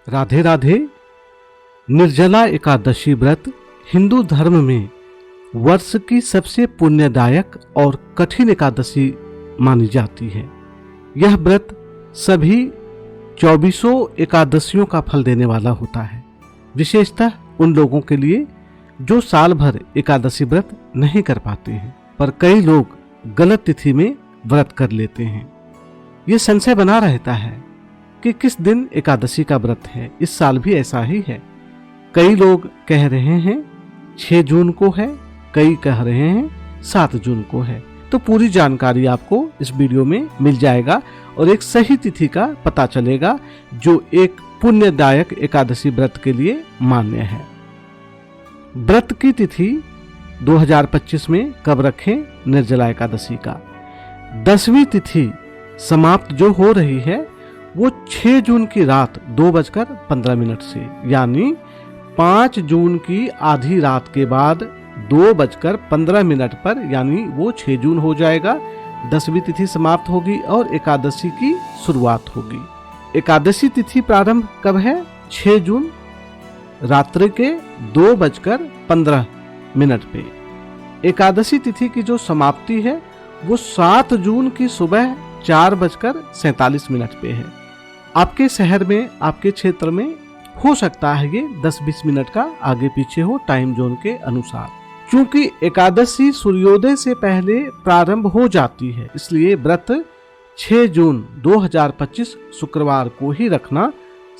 राधे राधे। निर्जला एकादशी व्रत हिंदू धर्म में वर्ष की सबसे पुण्यदायक और कठिन एकादशी मानी जाती है। यह व्रत सभी 24 एकादशियों का फल देने वाला होता है, विशेषतः उन लोगों के लिए जो साल भर एकादशी व्रत नहीं कर पाते हैं, पर कई लोग गलत तिथि में व्रत कर लेते हैं। ये संशय बना रहता है कि किस दिन एकादशी का व्रत है। इस साल भी ऐसा ही है। कई लोग कह रहे हैं 6 जून को है, कई कह रहे हैं 7 जून को है। तो पूरी जानकारी आपको इस वीडियो में मिल जाएगा और एक सही तिथि का पता चलेगा जो एक पुण्यदायक एकादशी व्रत के लिए मान्य है। व्रत की तिथि 2025 में कब रखें? निर्जला एकादशी का 10वीं तिथि समाप्त जो हो रही है वो 6 जून की रात 2:15 से, यानी 5 जून की आधी रात के बाद 2:15 पर, यानी वो 6 जून हो जाएगा। 10वीं तिथि समाप्त होगी और एकादशी की शुरुआत होगी। एकादशी तिथि प्रारंभ कब है? 6 जून रात्रि के 2:15 पे। एकादशी तिथि की जो समाप्ति है वो 7 जून की सुबह 4:47 पे है। आपके शहर में, आपके क्षेत्र में हो सकता है ये 10-20 मिनट का आगे पीछे हो टाइम जोन के अनुसार। क्योंकि एकादशी सूर्योदय से पहले प्रारंभ हो जाती है, इसलिए व्रत 6 जून 2025 शुक्रवार को ही रखना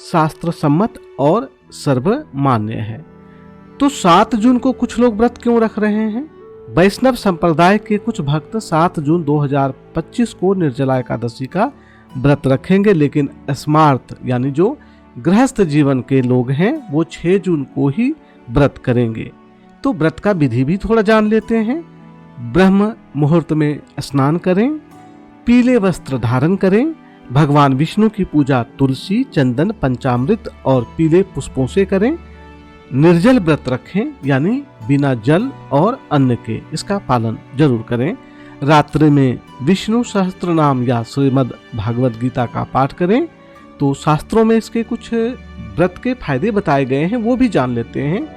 शास्त्र सम्मत और सर्वमान्य है। तो 7 जून को कुछ लोग व्रत क्यों रख रहे हैं? वैष्णव संप्रदाय के कुछ भक्त 7 जून 2025 को निर्जला एकादशी का व्रत रखेंगे, लेकिन स्मार्त यानी जो गृहस्थ जीवन के लोग हैं वो 6 जून को ही व्रत करेंगे। तो व्रत का विधि भी थोड़ा जान लेते हैं। ब्रह्म मुहूर्त में स्नान करें, पीले वस्त्र धारण करें, भगवान विष्णु की पूजा तुलसी, चंदन, पंचामृत और पीले पुष्पों से करें। निर्जल व्रत रखें, यानी बिना जल और अन्न के, इसका पालन जरूर करें। रात्रि में विष्णु सहस्त्र नाम या श्रीमद् भागवत गीता का पाठ करें। तो शास्त्रों में इसके कुछ व्रत के फायदे बताए गए हैं, वो भी जान लेते हैं।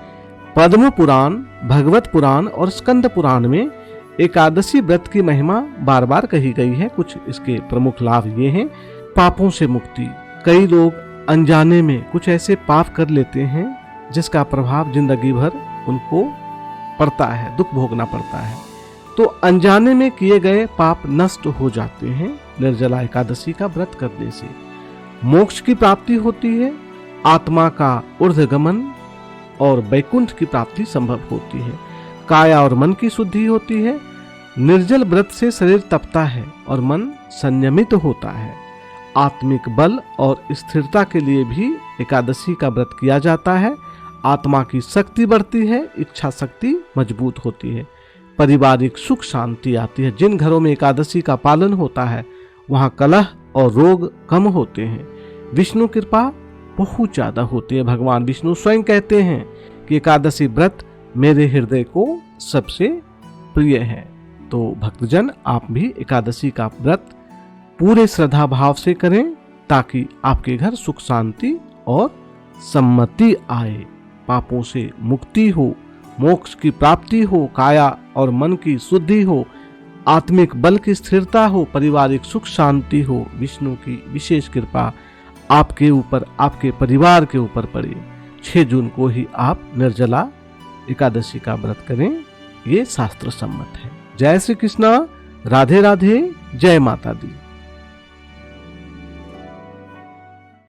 पद्म पुराण, भगवत पुराण और स्कंद पुराण में एकादशी व्रत की महिमा बार बार कही गई है। कुछ इसके प्रमुख लाभ ये हैं। पापों से मुक्ति। कई लोग अनजाने में कुछ ऐसे पाप कर लेते हैं जिसका प्रभाव जिंदगी भर उनको पड़ता है, दुख भोगना पड़ता है। तो अनजाने में किए गए पाप नष्ट हो जाते हैं निर्जला एकादशी का व्रत करने से। मोक्ष की प्राप्ति होती है, आत्मा का ऊर्ध्वगमन और वैकुंठ की प्राप्ति संभव होती है, काया और मन की शुद्धि होती है। निर्जल व्रत से शरीर तपता है और मन संयमित होता है। आत्मिक बल और स्थिरता के लिए भी एकादशी का व्रत किया जाता है। आत्मा की शक्ति बढ़ती है, इच्छा शक्ति मजबूत होती है, पारिवारिक सुख शांति आती है। जिन घरों में एकादशी का पालन होता है वहाँ कलह और रोग कम होते हैं। विष्णु कृपा बहुत ज्यादा होती है। भगवान विष्णु स्वयं कहते हैं कि एकादशी व्रत मेरे हृदय को सबसे प्रिय है। तो भक्तजन, आप भी एकादशी का व्रत पूरे श्रद्धा भाव से करें ताकि आपके घर सुख शांति और सम्मति आए, पापों से मुक्ति हो, मोक्ष की प्राप्ति हो, काया और मन की शुद्धि हो, आत्मिक बल की स्थिरता हो, पारिवारिक सुख शांति हो। विष्णु की विशेष कृपा आपके ऊपर, आपके परिवार के ऊपर पड़े। 6 जून को ही आप निर्जला एकादशी का व्रत करें, ये शास्त्र सम्मत है। जय श्री कृष्णा, राधे राधे, जय माता दी।